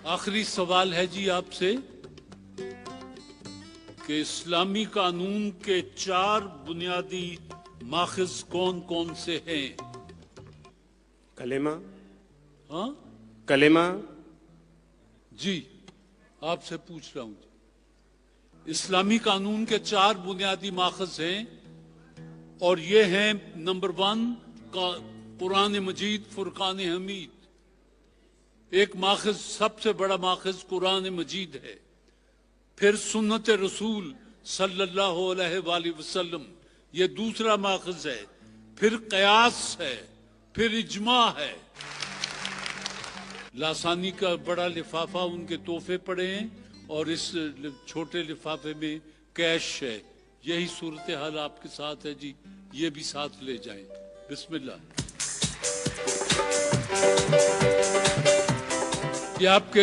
آخری سوال ہے جی آپ سے کہ اسلامی قانون کے 4 بنیادی ماخذ کون کون سے ہیں؟ کلمہ، ہاں کلمہ، جی آپ سے پوچھ رہا ہوں جی۔ اسلامی قانون کے 4 بنیادی ماخذ ہیں اور یہ ہیں: نمبر 1 قرآن مجید فرقان حمید، ایک ماخذ، سب سے بڑا ماخذ قرآن مجید ہے، پھر سنت رسول صلی اللہ علیہ وآلہ وسلم، یہ دوسرا ماخذ ہے، پھر قیاس ہے، پھر اجماع ہے۔ لاسانی کا بڑا لفافہ ان کے تحفے پڑے ہیں اور اس چھوٹے لفافے میں کیش ہے۔ یہی صورتحال آپ کے ساتھ ہے جی، یہ بھی ساتھ لے جائیں۔ بسم اللہ۔ یہ آپ کے